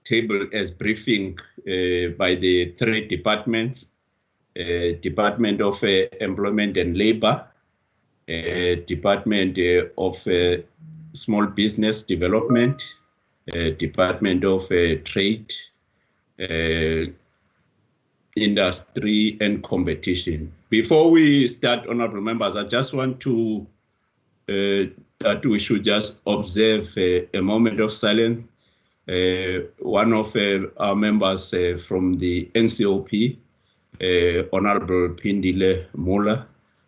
tabled as briefing by the three departments, Department of Employment and Labor, Department of Small Business Development, Department of Trade, Industry and Competition. Before we start, honorable members, I just want to that we should just observe a moment of silence. One of our members from the NCOP, Honorable Pindile Mola,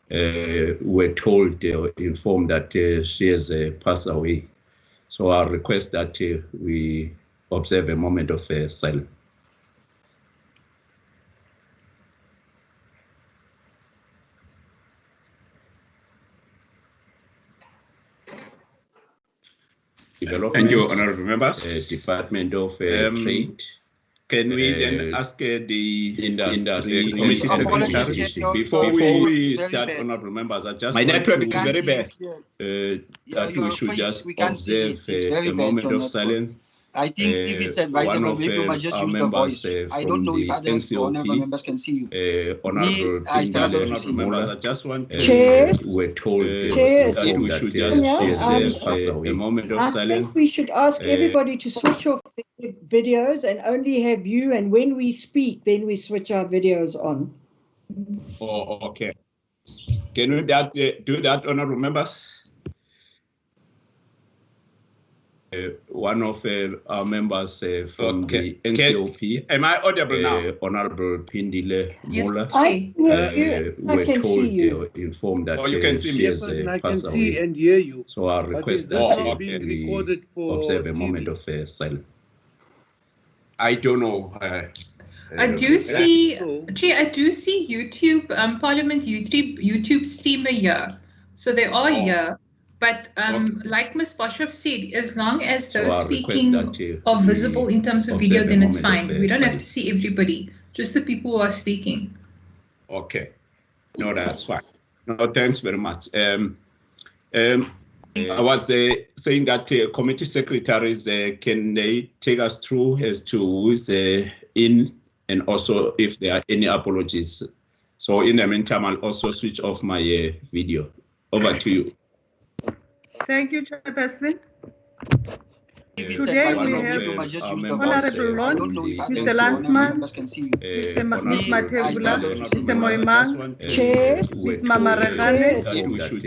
were told or informed that she has passed away. So I request that we observe a moment of silence. Thank you, honorable members. Department of Trade. Can we then ask the industry committee secretary before we start, honorable members? I just my network is very bad. That we should just observe a moment of silence. I think if it's advisable, maybe we might just use the voice. I don't know if other honorable members can see you. I struggle to see members. I just want to Chair, we're told that we should just a moment of silence. I think we should ask everybody to switch off the videos and only have you, and when we speak, then we switch our videos on. Oh, okay. Can we do that, honorable members? One of our members from the NCOP. Am I audible now? Honorable Pindile Mola. We're told, informed that you can see she has I can passed see away. and hear you. So I request that we observe a moment of silence. I don't know. I do see, Chair, I do see YouTube, Parliament YouTube streamer here. So they are here. But like Ms. Boshoff said, as long as those speaking are visible in terms of video, then it's fine. We don't have to see everybody, just the people who are speaking. Okay. No, that's fine. No, thanks very much. I was saying that committee secretaries, can they take us through as to who's in, and also if there are any apologies. So in the meantime, I'll also switch off my video. Over to you. Thank you, Chairperson. Today we have Honorable Lord, Mr. Landsman, Mr. Mahmoud Matebula, Mr. Moimang, Chair, Ms. Mama Regane, Mr.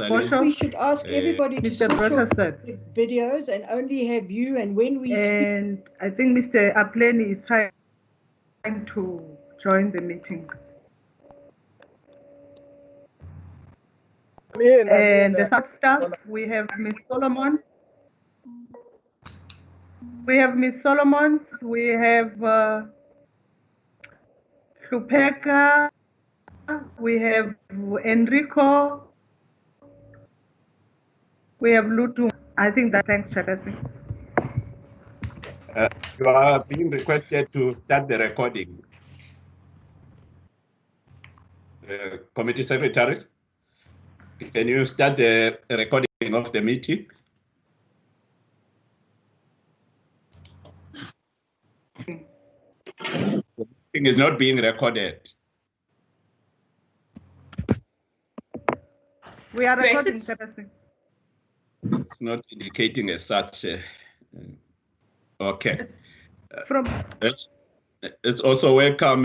Boshoff, we should ask everybody to switch off the videos and only have you, and when we speak. And I think Mr. Apleni is trying to join the meeting. And the sub-staff, we have Ms. Solomons. We have Ms. Solomons. We have Lupeka. We have Enrico. We have Lutu. I think that. Thanks, Chairperson. You are being requested to start the recording. Committee secretaries, can you start the recording of the meeting? The meeting is not being recorded. We are recording, Chairperson. It's not indicating as such. Okay. Let's also welcome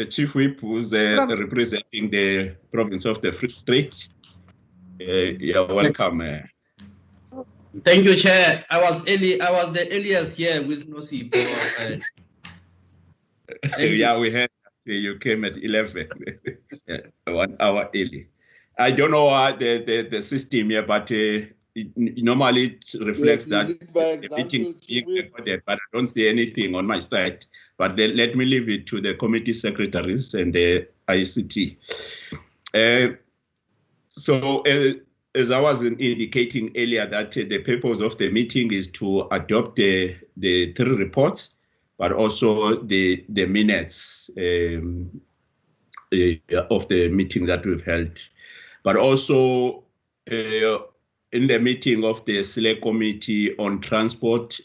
Chief Whip, who's representing the province of the Free State. You're welcome. Thank you, Chair. I was the earliest here with Nosi. Yeah, we heard you came at 11, 1 hour early. I don't know the system here, but it normally reflects that the meeting is being recorded, but I don't see anything on my side. But let me leave it to the committee secretaries and the ICT. So as I was indicating earlier, that the purpose of the meeting is to adopt the 3 reports, but also the minutes of the meeting that we've held. But also in the meeting of the Select Committee on Transport,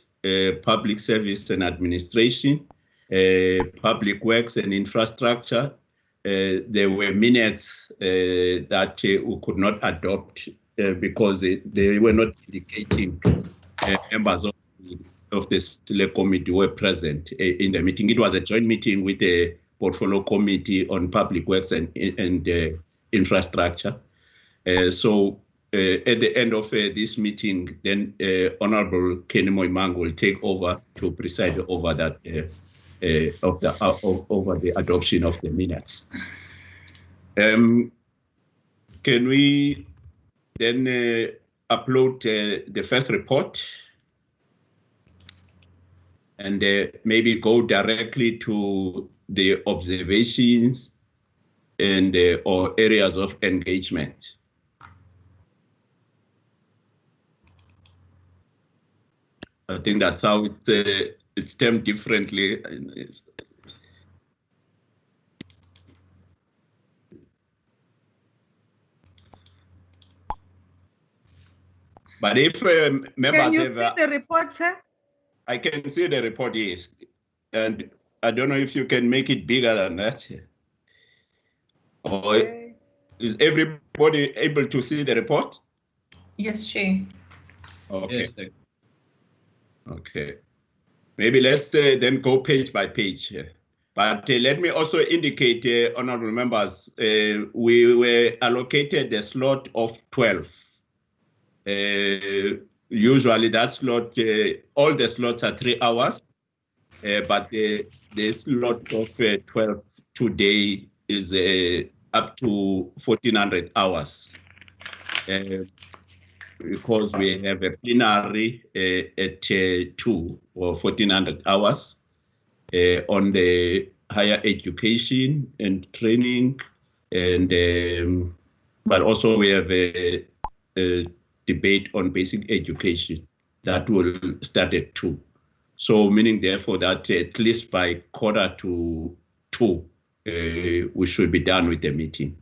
Public Service and Administration, Public Works and Infrastructure. There were minutes that we could not adopt because they were not indicating members of the select committee were present in the meeting. It was a joint meeting with the Portfolio Committee on Public Works and Infrastructure. So at the end of this meeting, then Honorable Kenny Moimang will take over to preside over that over the adoption of the minutes. Can we then upload the first report and maybe go directly to the observations and or areas of engagement? I think that's how it's termed differently. But if members can you have, see the report, Chair? I can see the report, yes, and I don't know if you can make it bigger than that. Or is everybody able to see the report? Yes, Chair. Okay. Yes. Okay. Maybe let's then go page by page. But let me also indicate, honorable members, we were allocated a slot of 12. Usually that slot, all the slots are 3 hours, but the slot of 12 today is up to 1400 hours. Because we have a plenary at 2 or 1400 hours on the higher education and training, and but also we have a debate on basic education that will start at 2. So meaning therefore that at least by 1:45, we should be done with the meeting.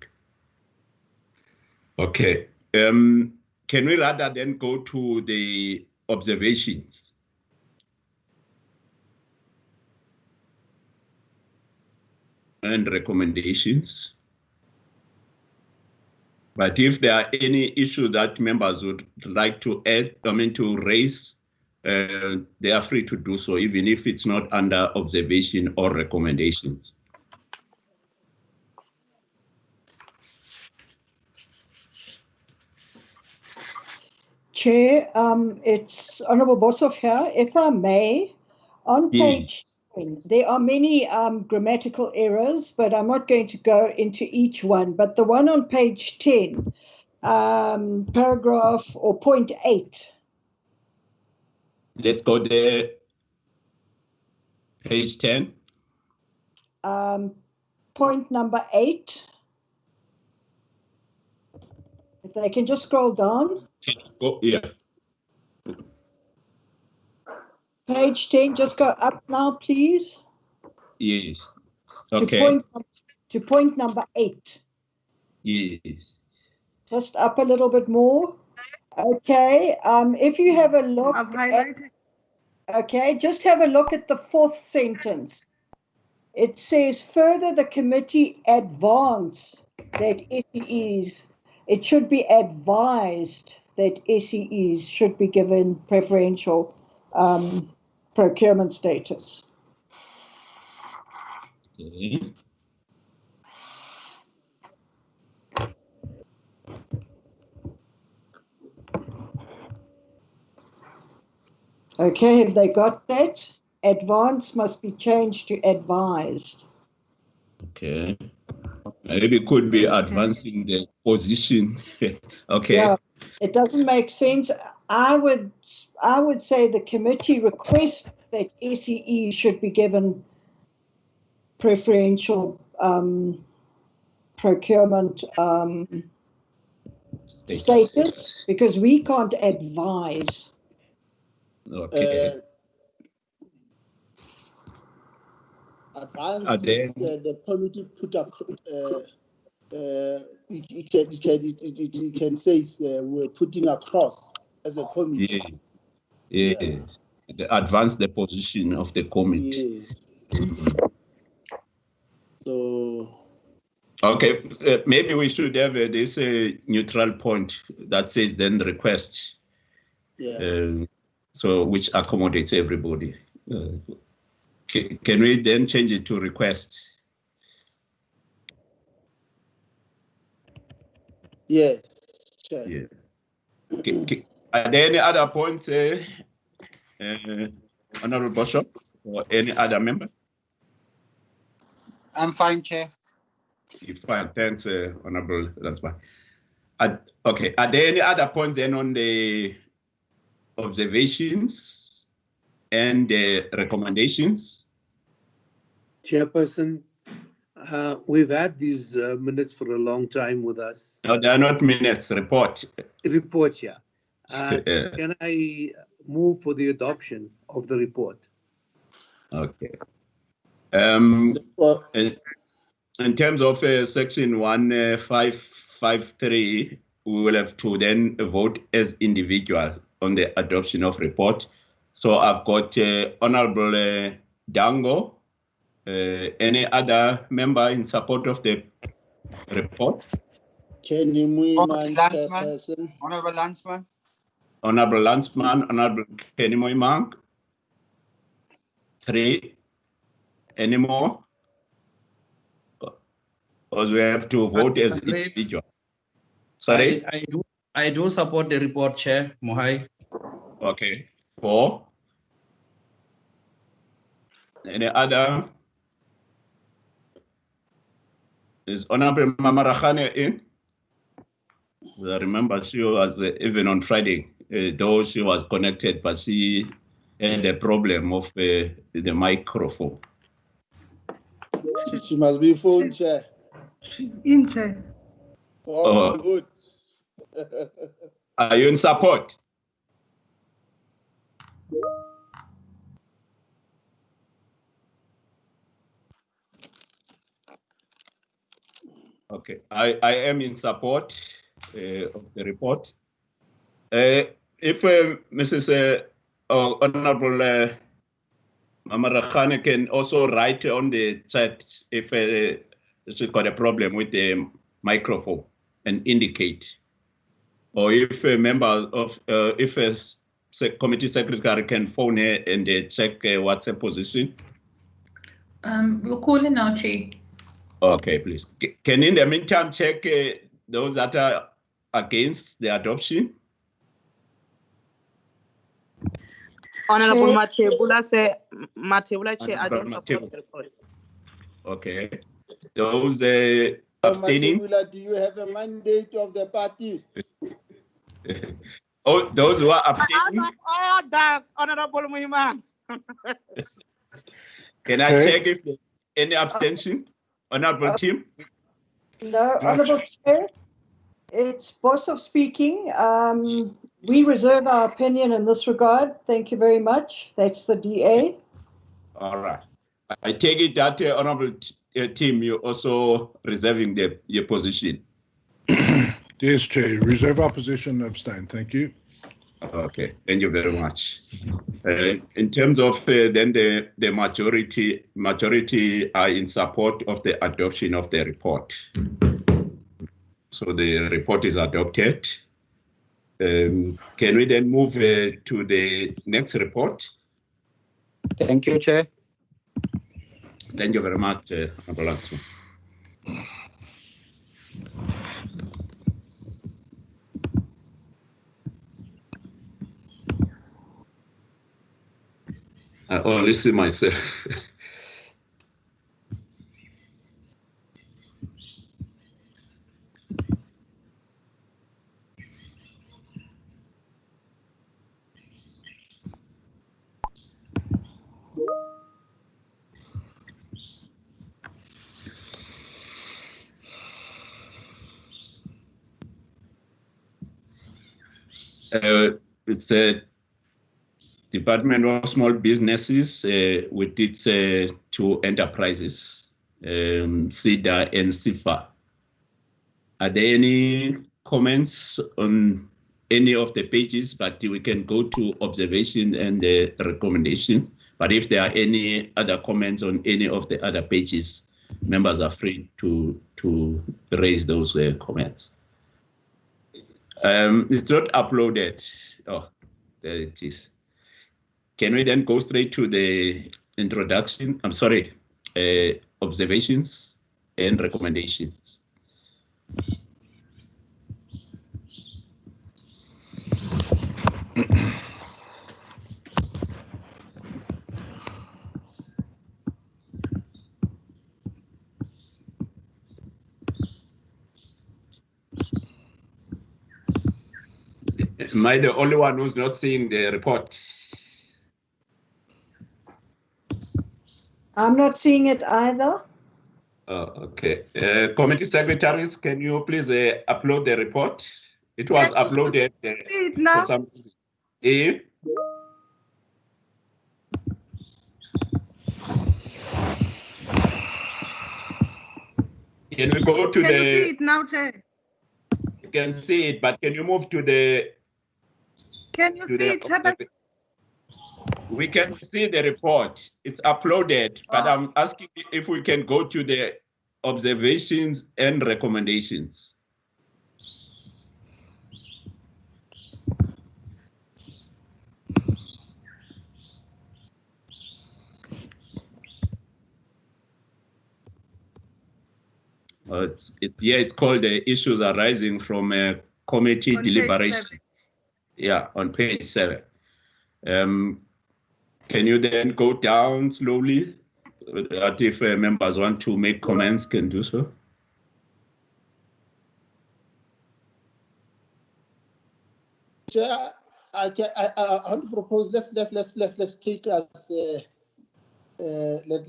Okay. Can we rather then go to the observations? And recommendations? But if there are any issues that members would like to add, to raise, they are free to do so, even if it's not under observation or recommendations. Chair, it's Honourable Boshoff here. If I may, on page 10, there are many grammatical errors, but I'm not going to go into each one. But the one on page 10, paragraph or point 8. Let's go there. Page 10. Point number 8. If they can just scroll down. Go, yeah. Page 10, just go up now, please. Yes. Okay. To point number 8. Yes. Just up a little bit more. Okay. If you have a look. I've highlighted. Okay, just have a look at the 4th sentence. It says, further, the committee advance that SEEs, it should be advised that SEEs should be given preferential procurement status. Okay. Okay, have they got that? Advance must be changed to advised. Okay. Maybe it could be advancing the position. Okay. Yeah, it doesn't make sense. I would say the committee requests that SEE should be given preferential procurement status because we can't advise. Okay. Advance the committee put up. It can say we're putting across as a committee. Yeah. advance the position of the committee. Yes. So. Okay, maybe we should have this neutral point that says then request. Yeah. So which accommodates everybody. Can we then change it to request? Yes. Sure. Yeah. Okay. Are there any other points, Honorable Bishop, or any other member? I'm fine, Chair. You're fine. Thanks, Honorable Lansman. Okay. Are there any other points then on the observations and the recommendations? Chairperson, we've had these minutes for a long time with us. No, they are not minutes, report. Report, yeah. Can I move for the adoption of the report? Okay. In terms of section 1553, we will have to then vote as individual on the adoption of report. So I've got Honorable Dango. Any other member in support of the report? Kenny Muiman, Chairperson. Honorable Landsman. Honorable Landsman, Honorable Kenny Muiman. 3. Any more? Because we have to vote as individual. Sorry? I do support the report, Chair Mohai. Okay. 4. Any other? Is Honorable Mamarakhane in? I remember she was even on Friday, though she was connected, but she had a problem of the microphone. She must be phone, Chair. She's in, Chair. Oh, good. Are you in support? Okay, I am in support of the report. If Mrs. Honorable Mamarakhane can also write on the chat if she got a problem with the microphone and indicate, or if a member of, if a committee secretary can phone her and check what's her position. We'll call her now, Chair. Okay, please. Can in the meantime check those that are against the adoption? Honorable Matebula say Matebula Chair, I don't support the report. Okay. Those abstaining? Matebula, do you have a mandate of the party? Oh, those who are abstaining? Oh, the Honorable Muiman. Can I check if there's any abstention? Honorable Tim? No, Honorable Chair, it's Bosov speaking. We reserve our opinion in this regard. Thank you very much. That's the DA. All right. I take it that Honorable Tim, you're also reserving your position. Yes, Chair. Reserve our position, abstain. Thank you. Okay, thank you very much. In terms of then the majority are in support of the adoption of the report. So the report is adopted. Can we then move to the next report? Thank you, Chair. Thank you very much, Honorable Landsman. I only see myself. It's a Department of Small Businesses with its 2 enterprises, CEDA and CIFA. Are there any comments on any of the pages, but we can go to observation and the recommendation. But if there are any other comments on any of the other pages, members are free to raise those comments. It's not uploaded. Oh, there it is. Can we then go straight to the introduction? I'm sorry, observations and recommendations. Am I the only one who's not seeing the report? I'm not seeing it either. Oh, okay. Committee secretaries, can you please upload the report? It was uploaded for some reason. Can we go to Can you see it now, Chair? You can see it, but can you move to the... Can you see it, Chair? We can see the report. It's uploaded, but I'm asking if we can go to the observations and recommendations. It's called the issues arising from a committee deliberation. Yeah, on page 7. Can you then go down slowly? If members want to make comments, can do so. Chair, I want to propose let's take us let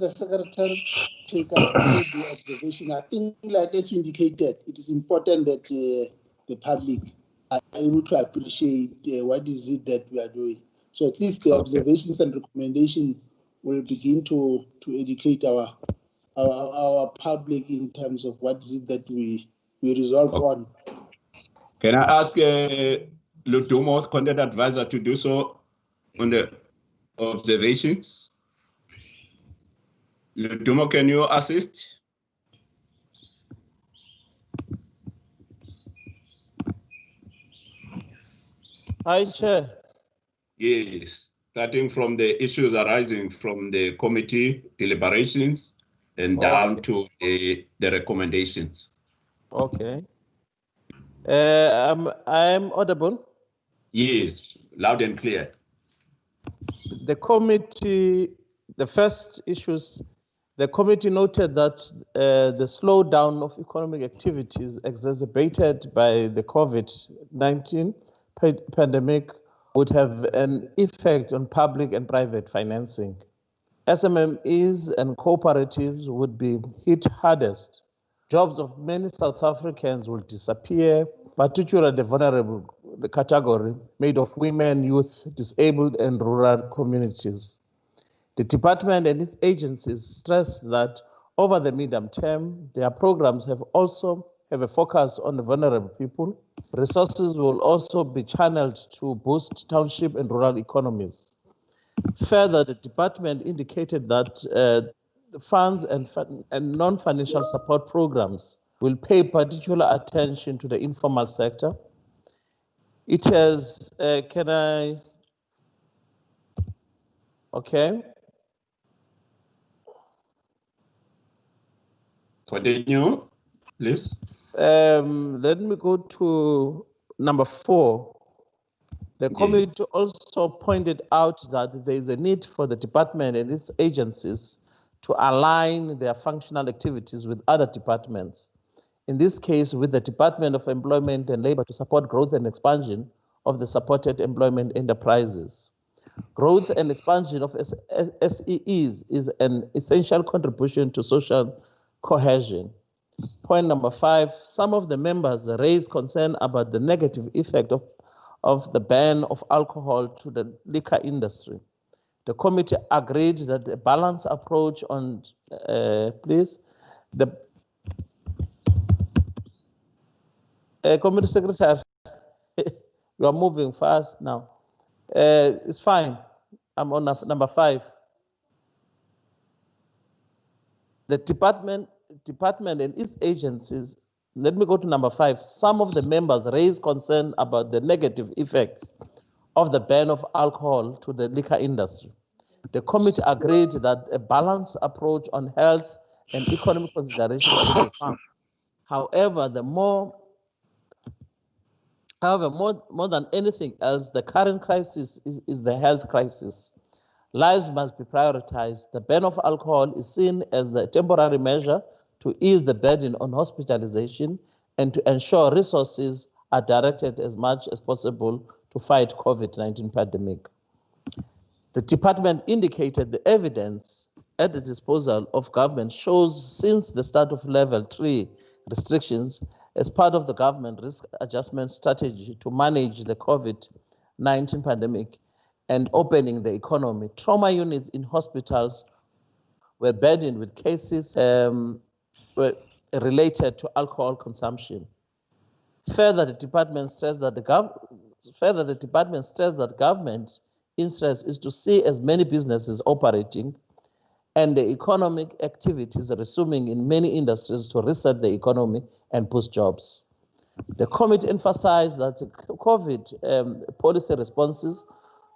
the secretary take us through the observation. I think, like as you indicated, it is important that the public are able to appreciate what is it that we are doing. So at least the observations and recommendation will begin to educate our public in terms of what is it that we resolve on. Can I ask Lutumo, content advisor, to do so on the observations? Lutumo, can you assist? Hi, Chair. Yes, starting from the issues arising from the committee deliberations and down to the recommendations. Okay. I'm audible? Yes, loud and clear. The committee, the first issues, the committee noted that the slowdown of economic activities exacerbated by the COVID-19 pandemic would have an effect on public and private financing. SMMEs and cooperatives would be hit hardest. Jobs of many South Africans will disappear, particularly the vulnerable category made of women, youth, disabled, and rural communities. The department and its agencies stress that over the medium term, their programs have a focus on the vulnerable people. Resources will also be channeled to boost township and rural economies. Further, the department indicated that the funds and non-financial support programs will pay particular attention to the informal sector. It has, okay. Continue, please. Let me go to number 4. The committee also pointed out that there is a need for the department and its agencies to align their functional activities with other departments. In this case, with the Department of Employment and Labor to support growth and expansion of the supported employment enterprises. Growth and expansion of SEEs is an essential contribution to social cohesion. Point number 5, some of the members raised concern about the negative effect of the ban of alcohol to the liquor industry. The committee agreed that a balanced approach on, please, the committee secretary. You are moving fast now. It's fine. I'm on number 5. The department and its agencies. Let me go to number 5. Some of the members raised concern about the negative effects of the ban of alcohol to the liquor industry. The committee agreed that a balanced approach on health and economic considerations should be found. However, more than anything else, the current crisis is the health crisis. Lives must be prioritized. The ban of alcohol is seen as the temporary measure to ease the burden on hospitalization and to ensure resources are directed as much as possible to fight COVID-19 pandemic. The department indicated the evidence at the disposal of government shows since the start of level 3 restrictions as part of the government risk adjustment strategy to manage the COVID-19 pandemic and opening the economy, trauma units in hospitals were burdened with cases related to alcohol consumption. Further, the department stressed that government interest is to see as many businesses operating and the economic activities resuming in many industries to reset the economy and boost jobs. The committee emphasized that COVID policy responses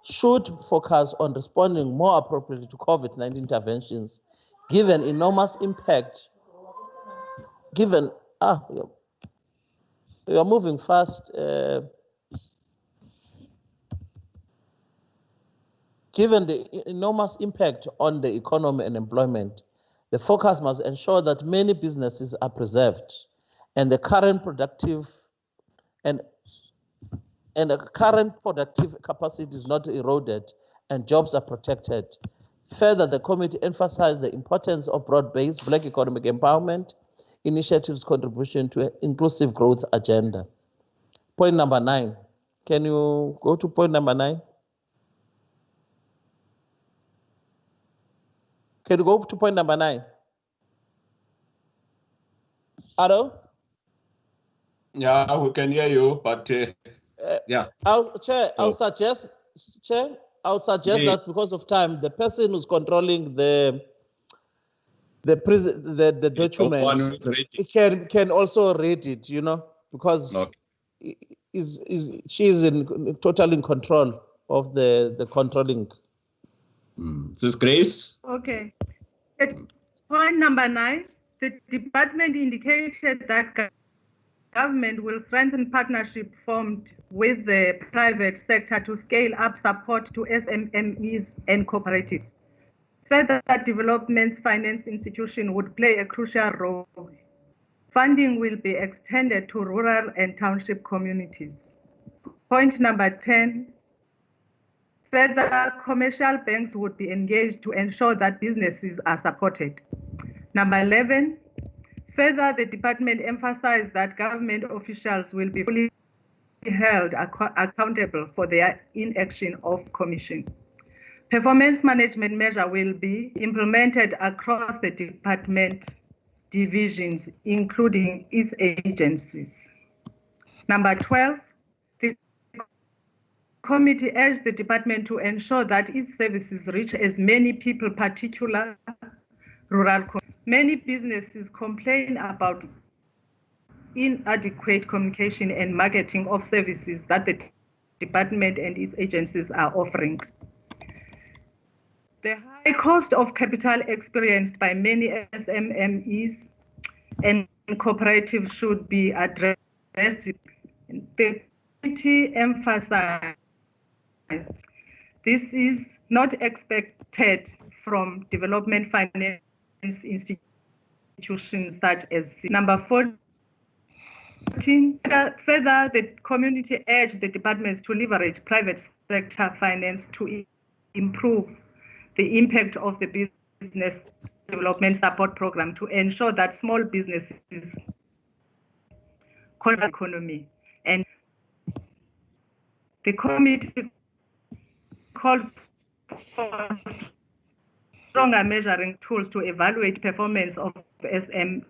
should focus on responding more appropriately to COVID-19 interventions, given enormous impact, you are moving fast, given the enormous impact on the economy and employment. The focus must ensure that many businesses are preserved and the current productive capacity is not eroded and jobs are protected. Further, the committee emphasized the importance of broad-based Black economic empowerment initiatives' contribution to an inclusive growth agenda. Point number 9. Can you go to point number 9? Can you go to point number 9? Hello? Yeah, we can hear you, but yeah. I'll suggest that because of time, the person who's controlling the document can also read it, because she's totally in control of the controlling. This is Grace. Okay. At point number 9, the department indicated that government will strengthen partnership formed with the private sector to scale up support to SMMEs and cooperatives. Further development finance institutions would play a crucial role. Funding will be extended to rural and township communities. Point number 10, further commercial banks would be engaged to ensure that businesses are supported. Number 11, further, the department emphasized that government officials will be fully held accountable for their inaction of commission. Performance management measure will be implemented across the department divisions, including its agencies. Number 12, the committee urged the department to ensure that its services reach as many people, particularly rural communities. Many businesses complain about inadequate communication and marketing of services that the department and its agencies are offering. The high cost of capital experienced by many SMMEs and cooperatives should be addressed. The committee emphasized this is not expected from development finance institutions such as number 14. Further, the community urged the departments to leverage private sector finance to improve the impact of the business development support program to ensure that small businesses economy. And the committee called for stronger measuring tools to evaluate performance of SMMEs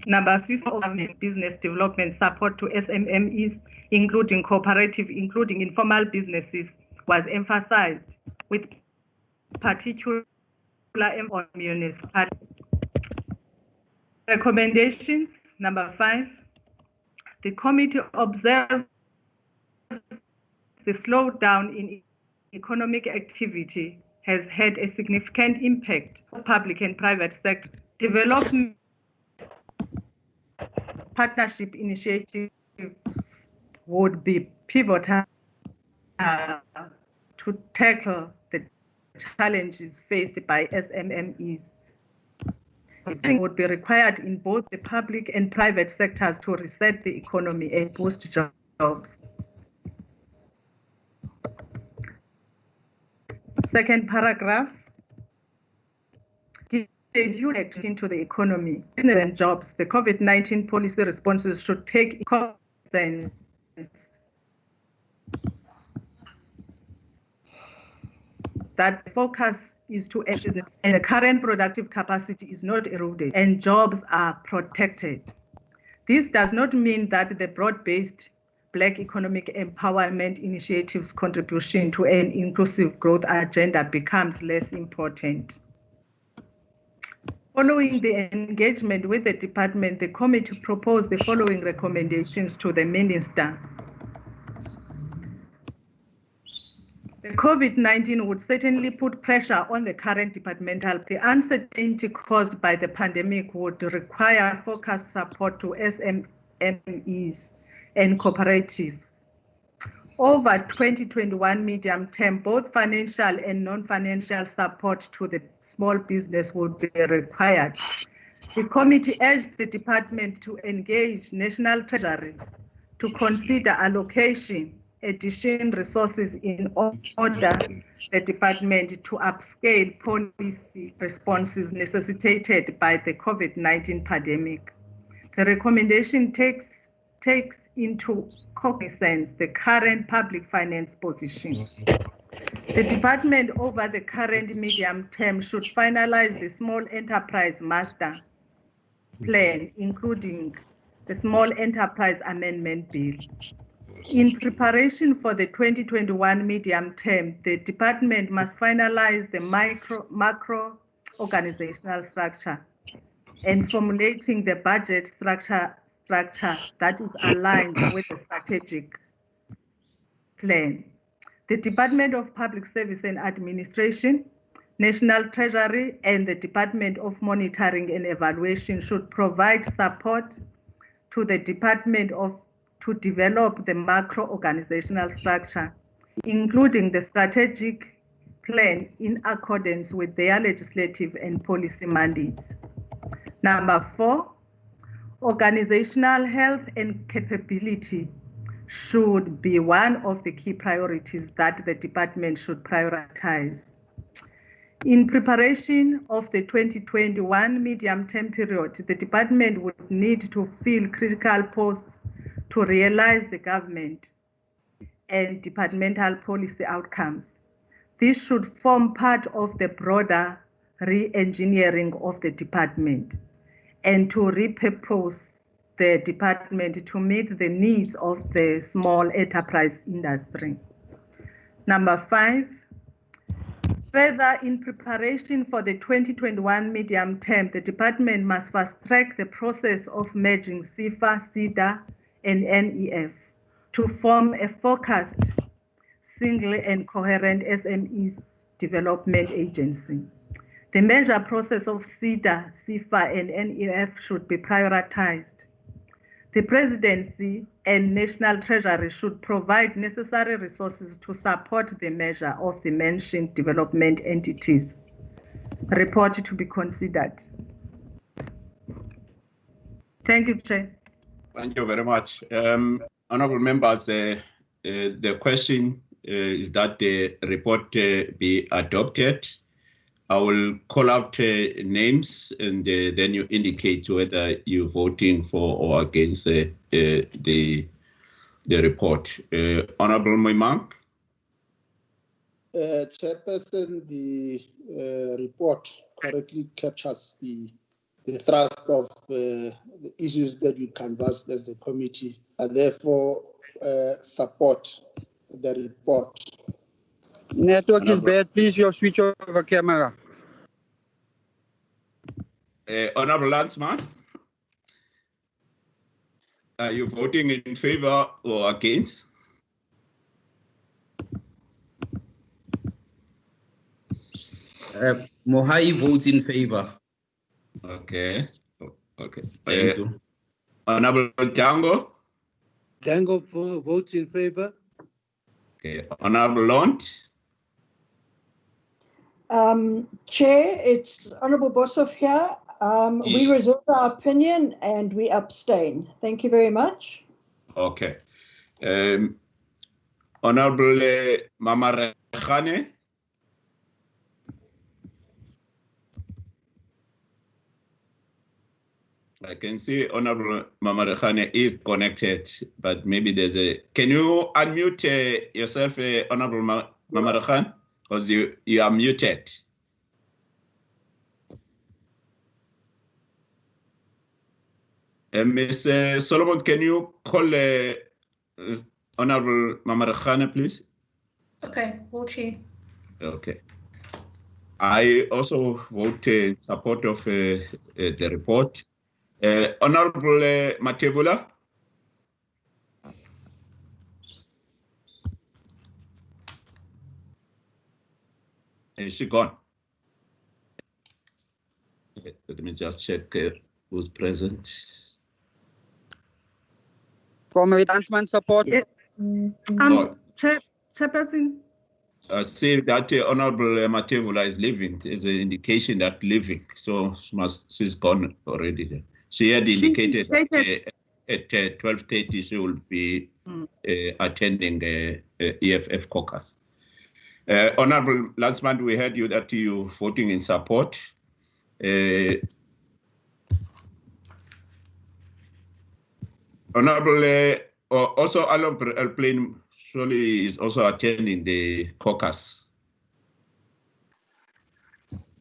Number 5, government business development support to SMMEs, including cooperative, including informal businesses, was emphasized with particular emphasis on municipalities. Recommendations. Number 5, the committee observes the slowdown in economic activity has had a significant impact on public and private sector development. Partnership initiatives would be pivotal to tackle the challenges faced by SMMEs. It would be required in both the public and private sectors to reset the economy and boost jobs. Second paragraph, give a view into the economy, business and jobs. The COVID-19 policy responses should take sense. That focus is to business and the current productive capacity is not eroded and jobs are protected. This does not mean that the broad-based Black economic empowerment initiatives' contribution to an inclusive growth agenda becomes less important. Following the engagement with the department, the committee proposed the following recommendations to the minister. The COVID-19 would certainly put pressure on the current departmental. The uncertainty caused by the pandemic would require focused support to SMMEs and cooperatives. Over 2021 medium term, both financial and non-financial support to the small business would be required. The committee urged the department to engage National Treasury to consider allocation additional resources in order the department to upscale policy responses necessitated by the COVID-19 pandemic. The recommendation takes into cognizance the current public finance position. The department over the current medium term should finalize the small enterprise master plan, including the small enterprise amendment bill. In preparation for the 2021 medium term, the department must finalize the macro organizational structure and formulating the budget structure that is aligned with the strategic plan. The Department of Public Service and Administration, National Treasury, and the Department of Monitoring and Evaluation should provide support to the department to develop the macro organizational structure, including the strategic plan in accordance with their legislative and policy mandates. Number 4, organizational health and capability should be one of the key priorities that the department should prioritize. In preparation of the 2021 medium-term period, the department would need to fill critical posts to realize the government and departmental policy outcomes. This should form part of the broader re-engineering of the department and to repurpose the department to meet the needs of the small enterprise industry. Number 5, further, in preparation for the 2021 medium term, the department must fast track the process of merging CIFA, SIDA, and NEF to form a focused, single and coherent SMEs development agency. The merger process of SIDA, CIFA, and NEF should be prioritized. The Presidency and National Treasury should provide necessary resources to support the measure of the mentioned development entities. Report to be considered. Thank you, Chair. Thank you very much. Honorable members, the question is that the report be adopted. I will call out names and then you indicate whether you're voting for or against the report. Honorable Moimang. Chairperson, the report correctly captures the the thrust of the issues that we canvassed as the committee. I therefore support the report. Network is bad. Please, you switch over camera. Honorable Landsman, are you voting in favor or against? Mohai votes in favor. Okay. Okay. Thank you. Honorable Django? Django votes in favor. Okay. Honorable Lont? Chair, it's Honorable Boshoff here. We reserve our opinion and we abstain. Thank you very much. Okay. Honorable Mamarekhane? I can see Honorable Mamarekhane is connected, but maybe there's a... Can you unmute yourself, Honorable Mamarekhane? Because you are muted. Ms. Solomon, can you call Honorable Mamarekhane, please? Okay, will Chair. Okay. I also vote in support of the report. Honorable Matebula? Is she gone? Let me just check who's present. Comrade Ansman, support. Yeah. Chairperson. See that Honorable Matebula is leaving. There's an indication that leaving, so she's gone already. There. She had indicated that at 12:30 she will be attending EFF caucus. Honorable Landsman, we heard you that you voting in support. Honorable, also Alan Plain surely is also attending the caucus.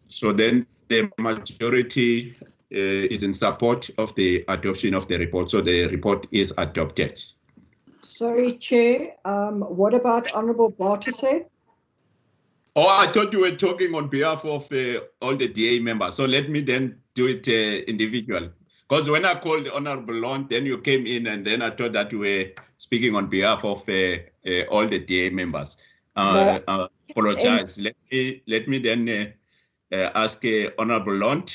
So then the majority is in support of the adoption of the report. So the report is adopted. Sorry, Chair. What about Honorable Bartosay? Oh, I thought you were talking on behalf of all the DA members. So let me then do it individually. Because when I called Honorable Lont, then you came in and then I thought that you were speaking on behalf of all the DA members. Apologize. Let me then ask Honorable Lont.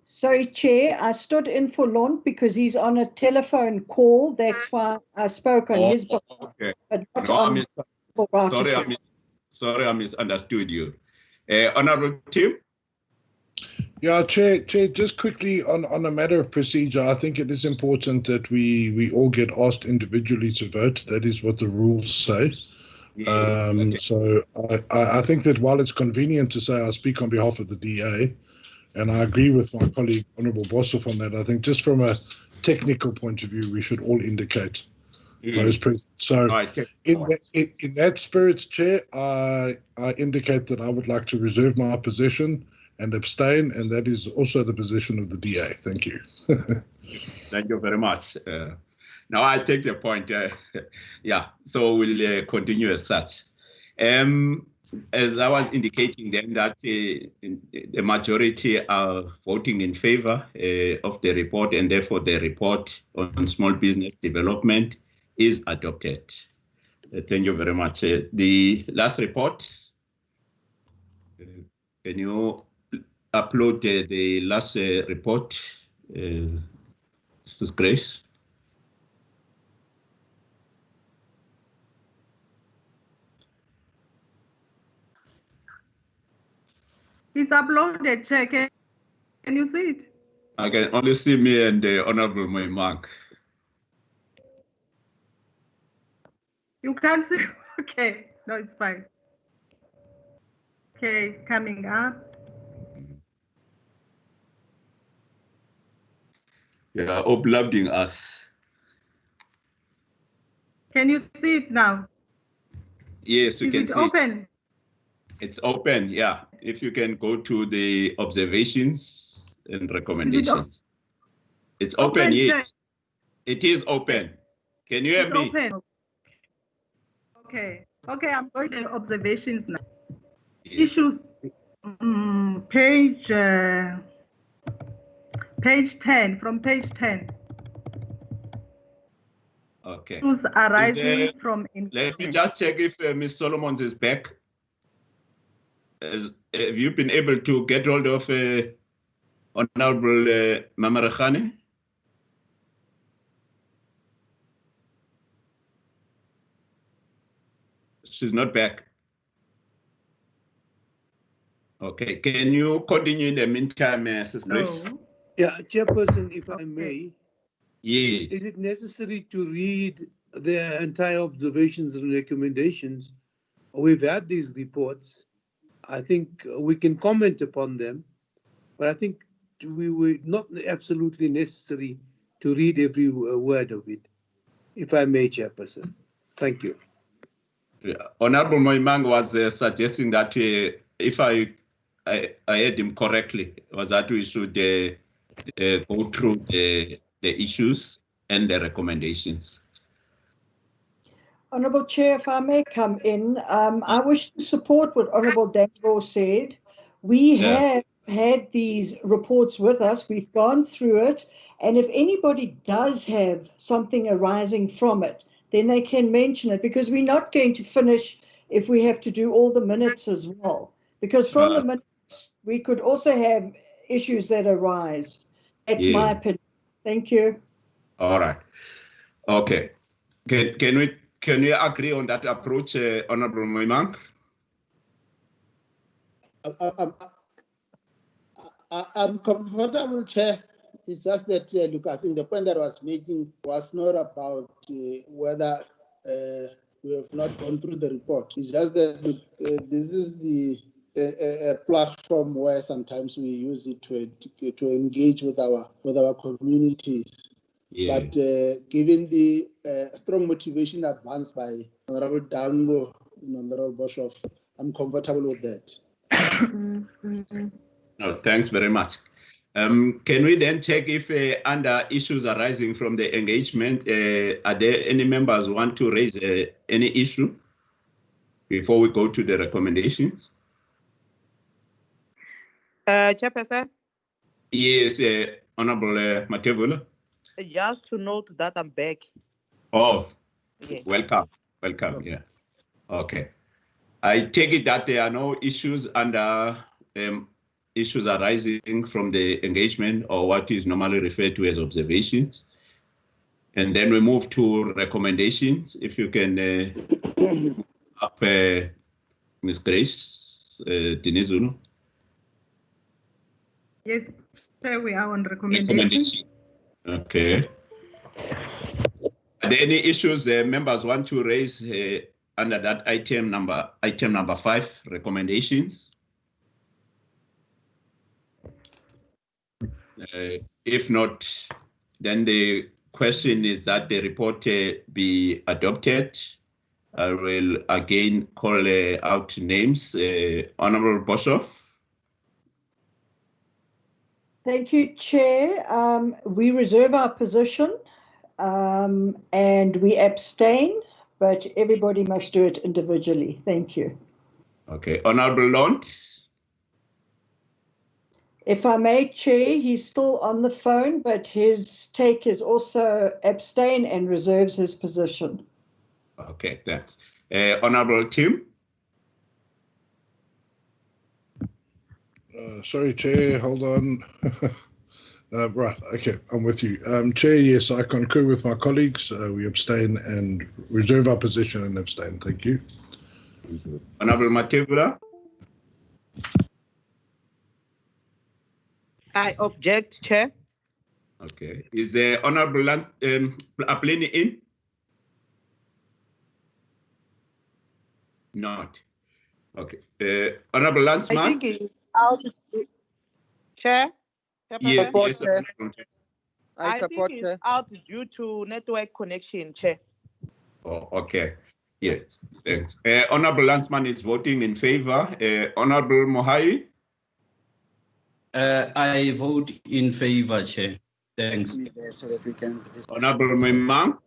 Sorry, Chair. I stood in for Lont because he's on a telephone call. That's why I spoke on his behalf. Okay. But not No, on sorry, I misunderstood you. Honorable Tim? Yeah, Chair, just quickly on a matter of procedure, I think it is important that we all get asked individually to vote. That is what the rules say. Yes, so I think that while it's convenient to say I speak on behalf of the DA, and I agree with my colleague, Honourable Boshoff, on that, I think just from a technical point of view, we should all indicate those present. So in that spirit, Chair, I indicate that I would like to reserve my position and abstain, and that is also the position of the DA. Thank you. Thank you very much. Now I take the point. Yeah, so we'll continue as such. As I was indicating then that the majority are voting in favor of the report, and therefore the report on small business development is adopted. Thank you very much. The last report, can you upload the last report, Mrs. Grace? It's uploaded, Chair. Can you see it? I can only see me and the Honorable Moimak. You can't see? Okay, no, it's fine. Okay, it's coming up. Yeah, uploading us. Can you see it now? Yes, you can see. Is it open? It's open, yeah. If you can go to the observations and recommendations. It's open, yes. It is open. Can you hear me? Open. Okay. Okay, I'm going to observations now. Yes. Issues, page 10, from page 10. Okay. Issues arising from let me just check if Ms. Solomons is back. Have you been able to get hold of Honorable Mamarakhane? She's not back. Okay, can you continue in the meantime, Mrs. Grace? No. Yeah, Chairperson, if I may. Yes. Is it necessary to read the entire observations and recommendations? We've had these reports. I think we can comment upon them, but I think we were not absolutely necessary to read every word of it, if I may, Chairperson. Thank you. Yeah. Honorable Moimang was suggesting that if I heard him correctly, was that we should go through the issues and the recommendations. Honourable Chair, if I may come in, I wish to support what Honourable Dango said. We have had these reports with us, we've gone through it, and if anybody does have something arising from it, then they can mention it, because we're not going to finish if we have to do all the minutes as well. Because from the minutes, we could also have issues that arise. That's my opinion. Thank you. All right. Okay. Can we agree on that approach, Honorable Moimang? I'm comfortable, Chair. It's just that, look, I think the point that I was making was not about whether we have not gone through the report. It's just that this is a platform where sometimes we use it to engage with our communities. Yeah. But given the strong motivation advanced by Honorable Dango and Honorable Boshoff, I'm comfortable with that. No, thanks very much. Can we then check if under issues arising from the engagement, are there any members who want to raise any issue before we go to the recommendations? Chairperson? Yes, Honorable Matebula. Just to note that I'm back. Oh, yeah. Welcome. Yeah. Okay. I take it that there are no issues under issues arising from the engagement, or what is normally referred to as observations. And then we move to recommendations. If you can up Ms. Grace Dinizulu. Yes, Chair, we are on recommendations. Okay. Are there any issues the members want to raise under that item number 5, recommendations? If not, then the question is that the report be adopted. I will again call out names. Honorable Boshoff. Thank you, Chair. We reserve our position and we abstain, but everybody must do it individually. Thank you. Okay. Honorable Lont. If I may, Chair, he's still on the phone, but his take is also abstain and reserves his position. Okay, thanks. Honorable Tim. Sorry, Chair, hold on. Right, okay, I'm with you. Chair, yes, I concur with my colleagues. We abstain and reserve our position and abstain. Thank you. Honorable Matebula. I object, Chair. Okay. Is the Honorable Apleni in? Not. Okay. Honorable Landsman? I think it's out. Chair? Yes, yes, I support, think it's out due to network connection, Chair. Oh, okay. Yes, thanks. Honorable Landsman is voting in favor. Honorable Mohai? I vote in favor, Chair. Thanks. So that we can. Honorable Memang.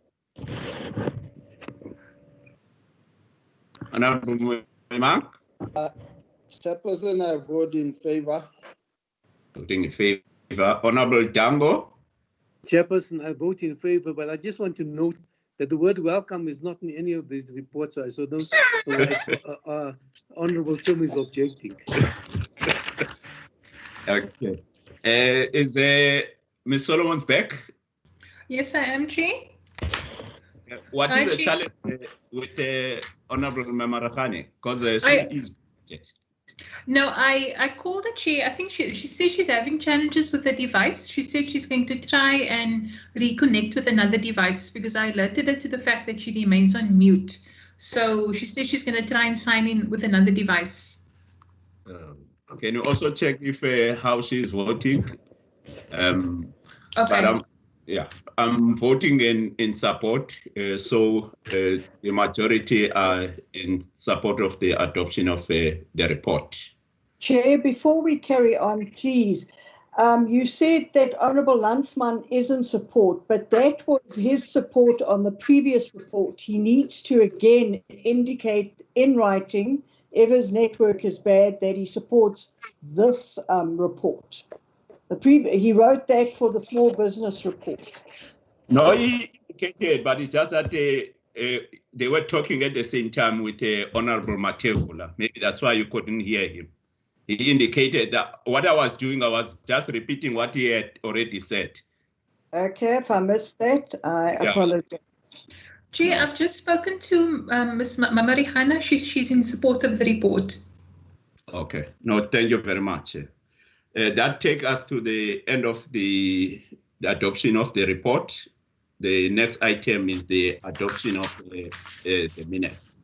Honorable Memang. Chairperson, I vote in favor. Voting in favor. Honorable Dango. Chairperson, I vote in favor, but I just want to note that the word welcome is not in any of these reports. So those Honorable Tim is objecting. Okay. Is Ms. Solomon back? Yes, I am, Chair. What is the challenge with Honorable Memarakhane? Because she is. No, I called the Chair. I think she said she's having challenges with the device. She said she's going to try and reconnect with another device because I alerted her to the fact that she remains on mute. So she said she's going to try and sign in with another device. Can you also check if how she's voting? Okay. But I'm voting in support. So the majority are in support of the adoption of the report. Chair, before we carry on, please, you said that Honourable Landsman is in support, but that was his support on the previous report. He needs to again indicate in writing, if his network is bad, that he supports this report. He wrote that for the small business report. No, he indicated, but it's just that they were talking at the same time with Honourable Matebula. Maybe that's why you couldn't hear him. He indicated that what I was doing, I was just repeating what he had already said. Okay, if I missed that, I apologize. Chair, I've just spoken to Ms. Mamarihana. She's in support of the report. Okay. No, thank you very much. That takes us to the end of the adoption of the report. The next item is the adoption of the minutes.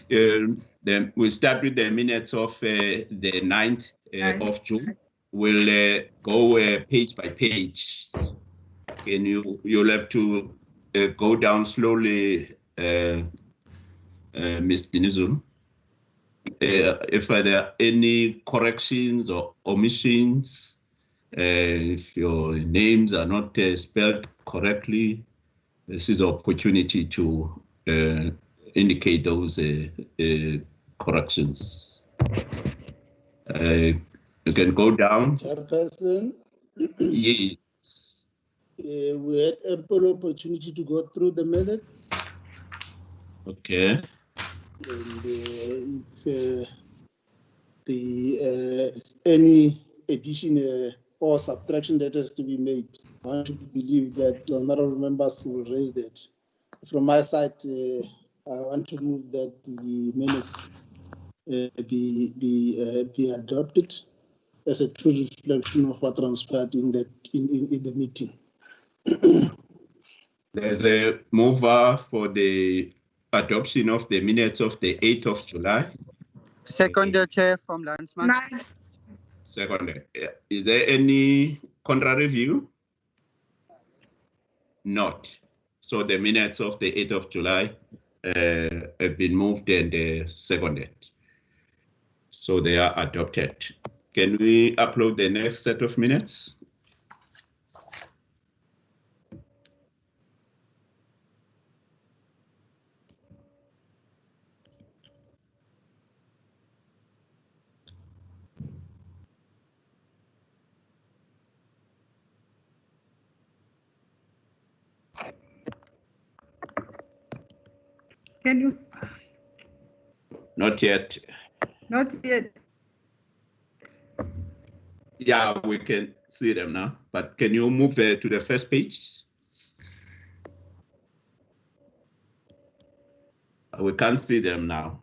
Then we start with the minutes of the 9th of June. We'll go page by page. And you'll have to go down slowly, Ms. Dinizum. If there are any corrections or omissions, if your names are not spelled correctly, this is an opportunity to indicate those corrections. You can go down. Chairperson. Yes. We had ample opportunity to go through the minutes. Okay. And if any addition or subtraction that has to be made, I want to believe that honorable members will raise that. From my side, I want to move that the minutes be adopted as a true reflection of what transpired in the meeting. There's a mover for the adoption of the minutes of the 8th of July. Second, Chair, from Landsman. Second. Is there any contrary view? Not. So the minutes of the 8th of July have been moved and seconded. So they are adopted. Can we upload the next set of minutes? Can you? Not yet. Not yet. Yeah, we can see them now, but can you move to the first page? We can't see them now.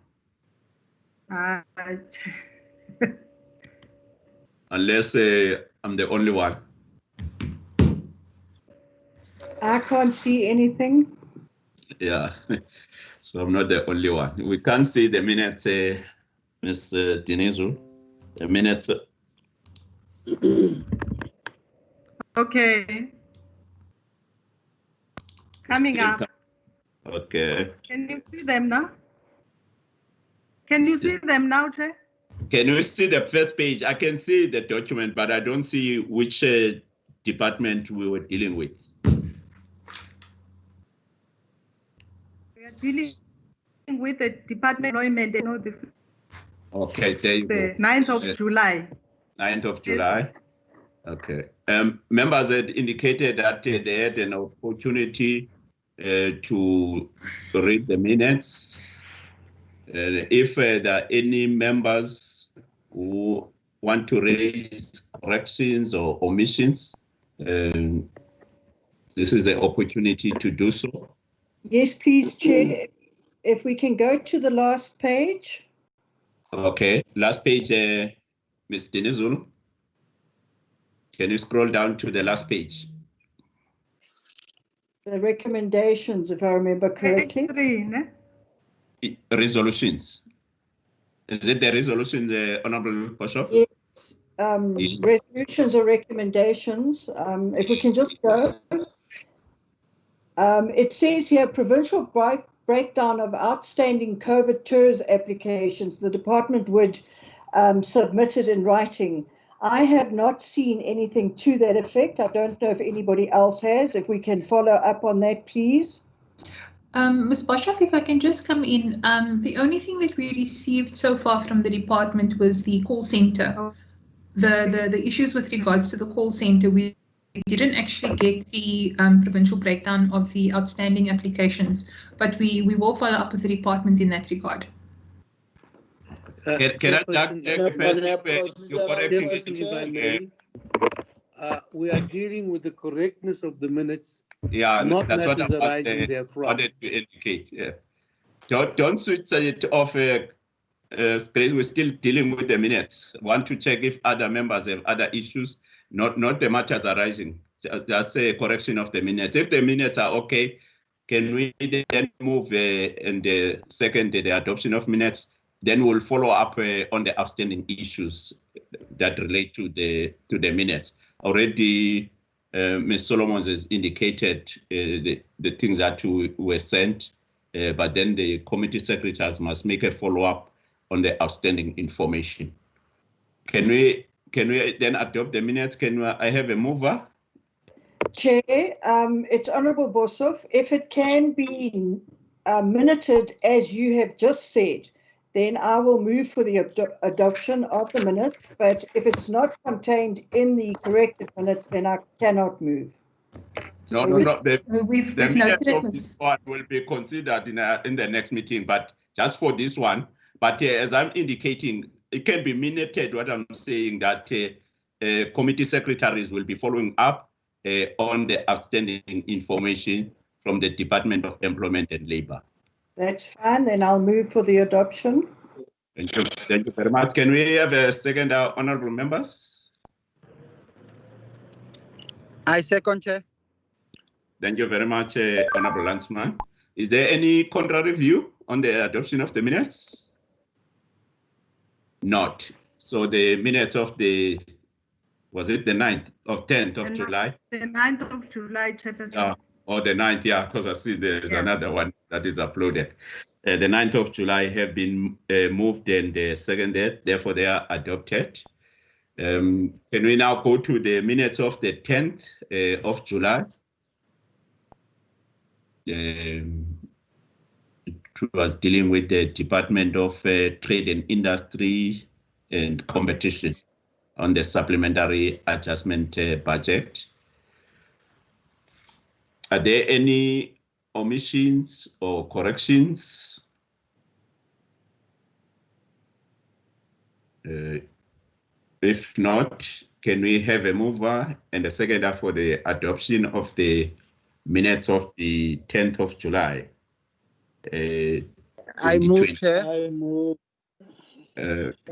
Unless I'm the only one. I can't see anything. Yeah, so I'm not the only one. We can't see the minutes, Ms. Dinezu. The minutes. Okay. Coming up. Okay. Can you see them now? Can you see them now, Chair? Can you see the first page? I can see the document, but I don't see which department we were dealing with. We are dealing with the Department of Employment and all this. Okay, there you the go. 9th of July. 9th of July. Okay. Members had indicated that they had an opportunity to read the minutes. If there are any members who want to raise corrections or omissions, this is the opportunity to do so. Yes, please, Chair. If we can go to the last page. Okay, last page, Ms. Dinizulu. Can you scroll down to the last page? The recommendations, if I remember correctly. Page 3, ne? Resolutions. Is it the resolution, the Honorable Bishop? Yes. Resolutions or recommendations. If we can just go. It says here, provincial breakdown of outstanding COVID TERS applications. The department would submit it in writing. I have not seen anything to that effect. I don't know if anybody else has. If we can follow up on that, please. Ms. Boshoff, if I can just come in, the only thing that we received so far from the department was the call center. The issues with regards to the call center, we didn't actually get the provincial breakdown of the outstanding applications, but we will follow up with the department in that regard. Can we are dealing with the correctness of the minutes, yeah, not that's matters what arising therefrom. Wanted to indicate. Yeah. Don't switch it off. We're still dealing with the minutes. Want to check if other members have other issues, not the matters arising. Just a correction of the minutes. If the minutes are okay, can we then move and second the adoption of minutes? Then we'll follow up on the outstanding issues that relate to the minutes. Already, Ms. Solomons has indicated the things that were sent, but then the committee secretaries must make a follow-up on the outstanding information. Can we then adopt the minutes? I have a mover? Chair, it's Honourable Boshoff. If it can be minuted as you have just said, then I will move for the adoption of the minutes. But if it's not contained in the corrected minutes, then I cannot move. No. The minutes of this one will be considered in the next meeting, but just for this one. But as I'm indicating, it can be minuted. What I'm saying that committee secretaries will be following up on the outstanding information from the Department of Employment and Labour. That's fine. Then I'll move for the adoption. Thank you. Thank you very much. Can we have a second, honourable members? I second, Chair. Thank you very much, Honourable Landsman. Is there any contrary view on the adoption of the minutes? Not. So the minutes of the, was it the 9th or 10th of July? The 9th of July, Chairperson. Or the 9th, yeah, because I see there's another one that is uploaded. The 9th of July have been moved and seconded, therefore they are adopted. Can we now go to the minutes of the 10th of July? It was dealing with the Department of Trade and Industry and Competition on the supplementary adjustment budget. Are there any omissions or corrections? If not, can we have a mover and a seconder for the adoption of the minutes of the 10th of July? I move, Chair. I move.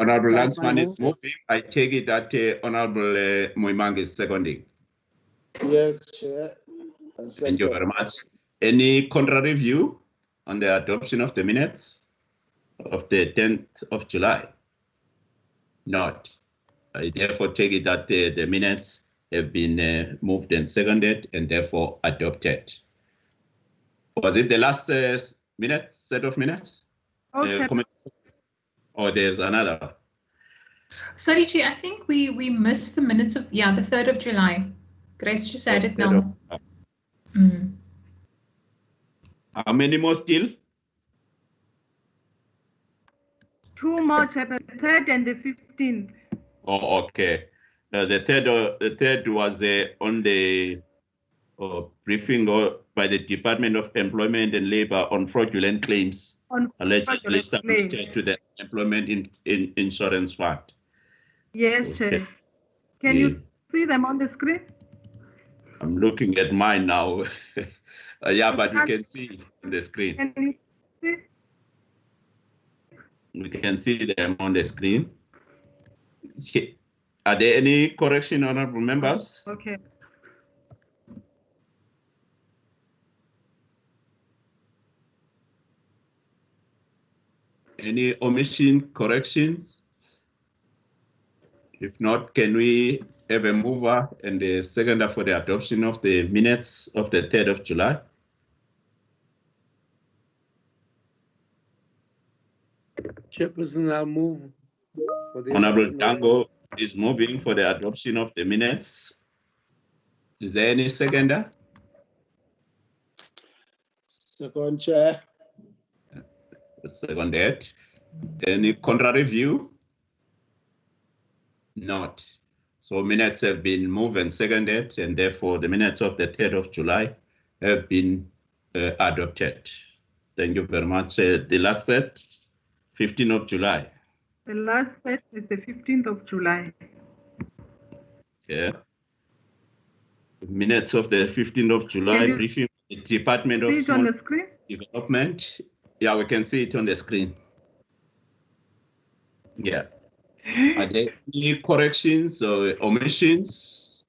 Honourable Landsman is moving. I take it that Honourable Moimang is seconding. Yes, Chair. Thank you very much. Any contrary view on the adoption of the minutes of the 10th of July? Not. I therefore take it that the minutes have been moved and seconded and therefore adopted. Was it the last set of minutes? Okay. Or there's another? Sorry, Chair, I think we missed the minutes of, the 3rd of July. Grace just said it now. How many more still? 2 more, Chair, the 3rd and the 15th. Oh, okay. The third was on the briefing by the Department of Employment and Labor on fraudulent claims allegedly submitted to the Employment Insurance Fund. Yes, okay. Chair. Can you see them on the screen? I'm looking at mine now. But you can see on the screen. Can you see? We can see them on the screen. Are there any correction, honorable members? Okay. Any omission corrections? If not, can we have a mover and a seconder for the adoption of the minutes of the 3rd of July? Chairperson, I'll move. Honorable Dango is moving for the adoption of the minutes. Is there any seconder? Second, Chair. Seconded. Any contrary view? Not. So minutes have been moved and seconded, and therefore the minutes of the 3rd of July have been adopted. Thank you very much. The last set, 15th of July. The last set is the 15th of July. Yeah. Minutes of the 15th of July briefing the Department of Small on the screen? Development. Yeah, we can see it on the screen. Yeah. Are there any corrections or omissions?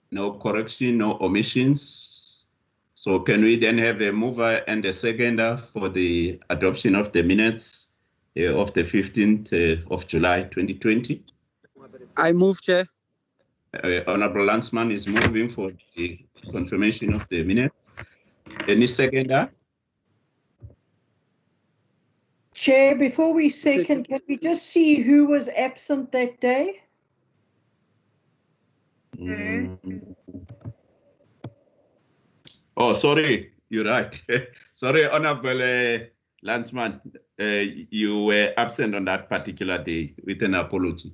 No correction, no omissions. So can we then have a mover and a seconder for the adoption of the minutes of the 15th of July 2020? I move, Chair. Honorable Landsman is moving for the confirmation of the minutes. Any seconder? Chair, before we second, can we just see who was absent that day? Oh, sorry, you're right. Sorry, Honorable Landsman, you were absent on that particular day, with an apology.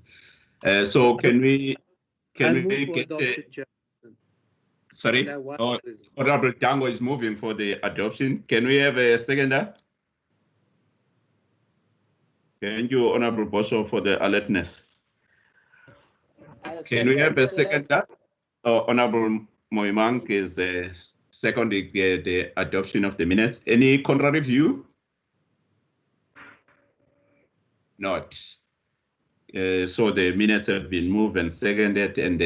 So can we get sorry? Oh, Honorable Tango is moving for the adoption. Can we have a seconder? Thank you, Honorable Bosso, for the alertness. Can we have a seconder? Honorable Moimang is seconding the adoption of the minutes. Any contrary view? Not. So the minutes have been moved and seconded and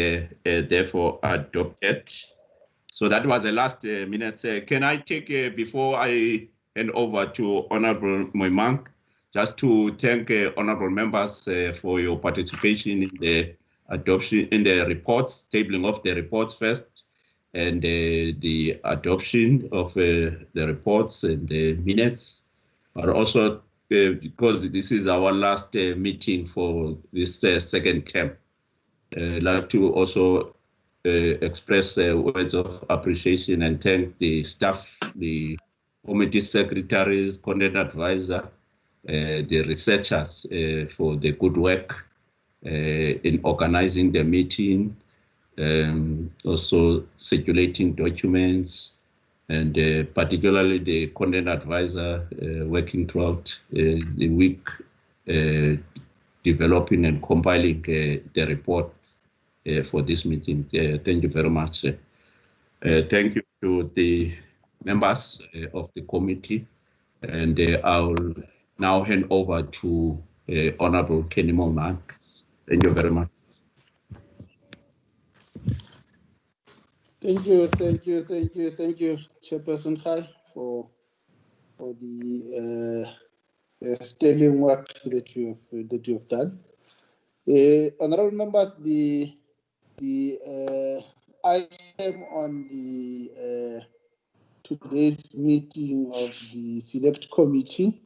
therefore adopted. So that was the last minutes. Can I take, before I hand over to Honorable Moimang, just to thank honorable members for your participation in the adoption, in the reports, tabling of the reports first, and the adoption of the reports and the minutes, but also because this is our last meeting for this second term. I'd like to also express words of appreciation and thank the staff, the committee secretaries, content advisor, the researchers for the good work in organizing the meeting, also circulating documents, and particularly the content advisor working throughout the week, developing and compiling the reports for this meeting. Thank you very much. Thank you to the members of the committee, and I'll now hand over to Honorable Kenny Moimang. Thank you very much. Thank you, Chairperson Khai, for the sterling work that you have done. Honorable members, the item on the today's meeting of the Select Committee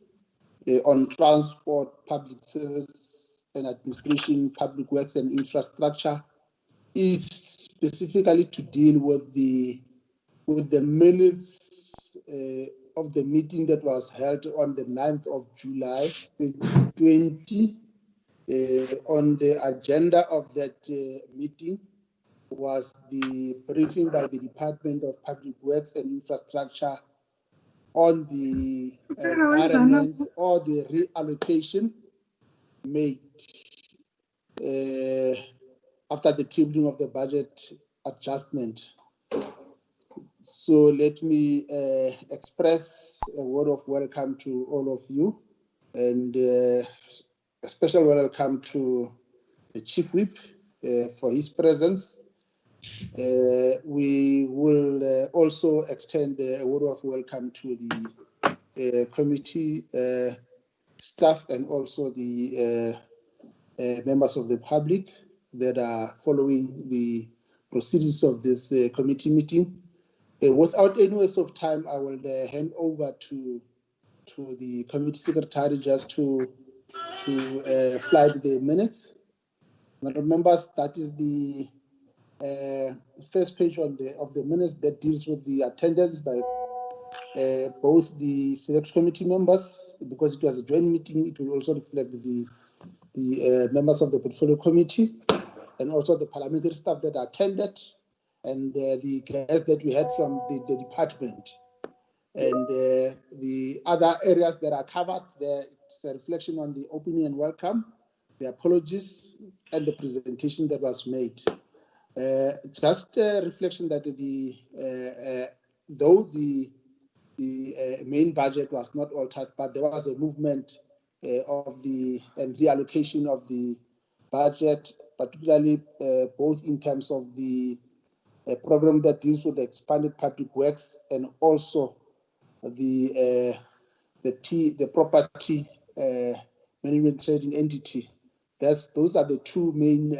on transport, public service and administration, public works and infrastructure, is specifically to deal with the minutes of the meeting that was held on the 9th of July 2020. On the agenda of that meeting was the briefing by the Department of Public Works and Infrastructure on the environment or the reallocation made after the tabling of the budget adjustment. So let me express a word of welcome to all of you, and a special welcome to the Chief Whip for his presence. We will also extend a word of welcome to the committee staff and also the members of the public that are following the proceedings of this committee meeting. Without any waste of time, I will hand over to the committee secretary just to flag the minutes. Honourable members, that is the first page of the minutes that deals with the attendance by both the select committee members. Because it was a joint meeting, it will also reflect the members of the portfolio committee and also the parliamentary staff that attended and the guests that we had from the department. And the other areas that are covered there, it's a reflection on the opening and welcome, the apologies, and the presentation that was made. Just a reflection that though the main budget was not altered, but there was a movement of the reallocation of the budget, particularly both in terms of the program that deals with the expanded public works and also the property management trading entity. Those are the two main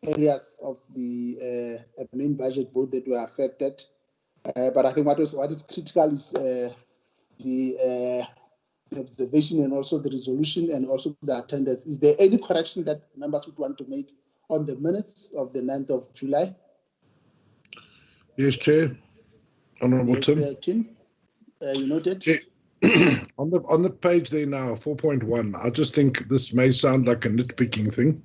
areas of the main budget vote that were affected. But I think what is critical is the observation and also the resolution and also the attendance. Is there any correction that members would want to make on the minutes of the 9th of July? Yes, Chair. Honourable Tim. Tim, you noted? On the page there now, 4.1, I just think this may sound like a nitpicking thing,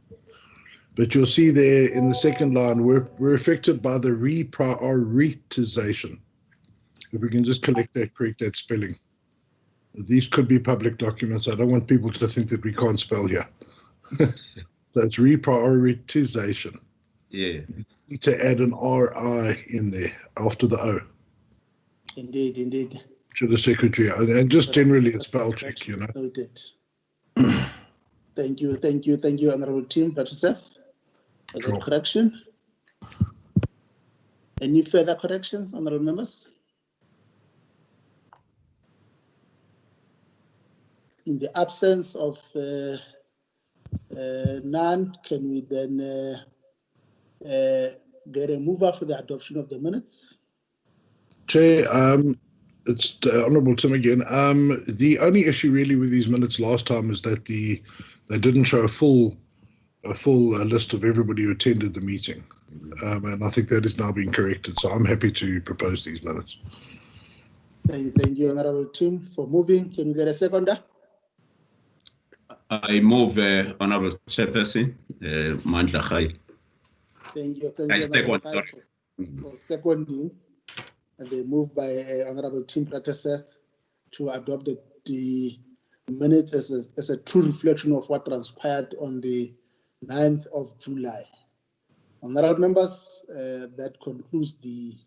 but you'll see there in the second line, we're affected by the reprioritization. If we can just correct that spelling. These could be public documents. I don't want people to think that we can't spell here. So it's reprioritization. Yeah. You need to add an RI in there after the O. Indeed. To the secretary, and just generally a spell check, you know. Noted. Thank you, Honourable Tim Pratiseth, for the correction. Any further corrections, honourable members? In the absence of none, can we then get a mover for the adoption of the minutes? Chair, it's Honourable Tim again. The only issue really with these minutes last time is that they didn't show a full list of everybody who attended the meeting, and I think that is now being corrected. So I'm happy to propose these minutes. Thank you, Honourable Tim, for moving. Can you get a seconder? I move, Honourable Chairperson, Mandla Khai. Thank you. I second, sorry. For seconding. And they moved by Honourable Tim Pratiseth to adopt the minutes as a true reflection of what transpired on the 9th of July. Honourable members, that concludes the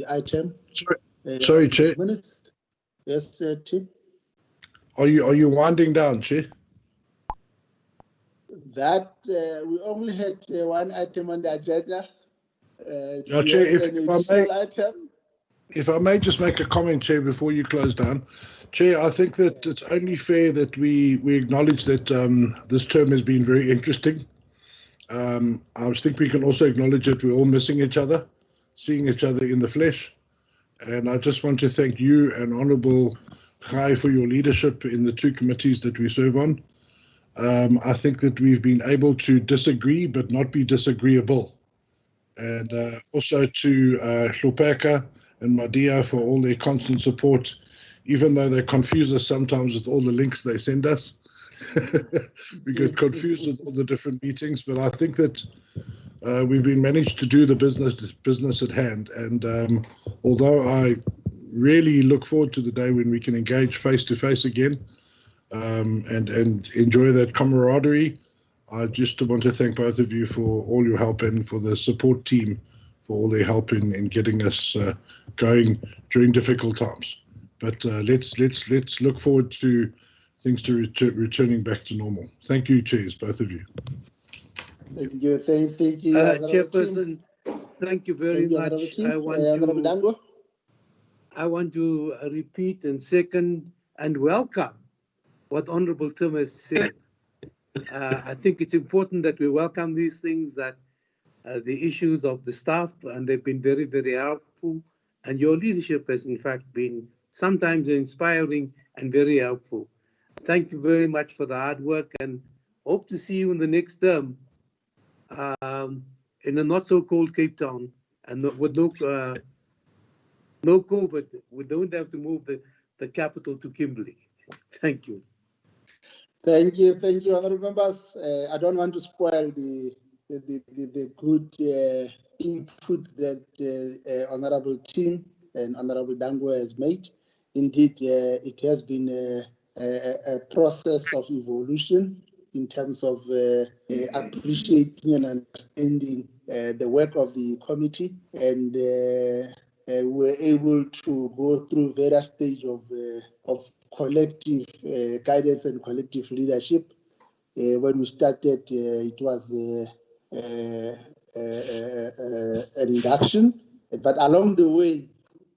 item. Sorry, Chair. Minutes. Yes, Tim. Are you winding down, Chair? That we only had one item on the agenda. Chair, if I may just make a comment, Chair, before you close down. Chair, I think that it's only fair that we acknowledge that this term has been very interesting. I think we can also acknowledge that we're all missing each other, seeing each other in the flesh. And I just want to thank you and Honourable Gai, for your leadership in the 2 committees that we serve on. I think that we've been able to disagree but not be disagreeable. And also to Hlupeka and Madia for all their constant support, even though they confuse us sometimes with all the links they send us. We get confused with all the different meetings, but I think that we've been managed to do the business at hand. And although I really look forward to the day when we can engage face to face again and enjoy that camaraderie, I just want to thank both of you for all your help and for the support team for all their help in getting us going during difficult times. But let's look forward to things returning back to normal. Thank you, Chairs, both of you. Thank you. Thank you. Chairperson, thank you very much. I want to repeat and second and welcome what Honorable Tim has said. I think it's important that we welcome these things, that the issues of the staff, and they've been very, very helpful. And your leadership has, in fact, been sometimes inspiring and very helpful. Thank you very much for the hard work, and hope to see you in the next term in a not-so-cold Cape Town, and with no COVID. We don't have to move the capital to Kimberley. Thank you. Thank you, honourable members. I don't want to spoil the good input that Honourable Tim and Honourable Dangwe has made. Indeed, it has been a process of evolution in terms of appreciating and understanding the work of the committee, and we're able to go through various stages of collective guidance and collective leadership. When we started, it was an induction, but along the way,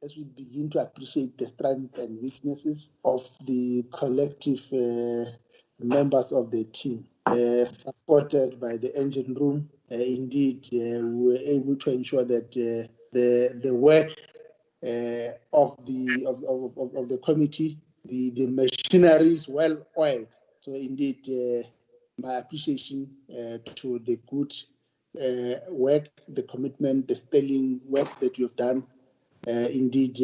as we begin to appreciate the strengths and weaknesses of the collective members of the team, supported by the engine room, indeed, we were able to ensure that the work of the committee, the machinery is well oiled. So indeed, my appreciation to the good work, the commitment, the sterling work that you've done, indeed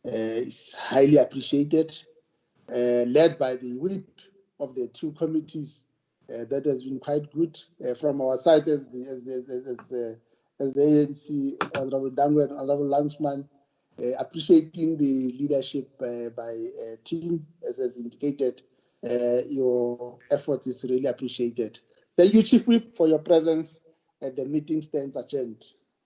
is highly appreciated, led by the whip of the 2 committees. That has been quite good from our side as the ANC, Honourable Dangwe and Honourable Landsman, appreciating the leadership by team, as has indicated. Your effort is really appreciated. Thank you, Chief Whip, for your presence. The meeting stands adjourned.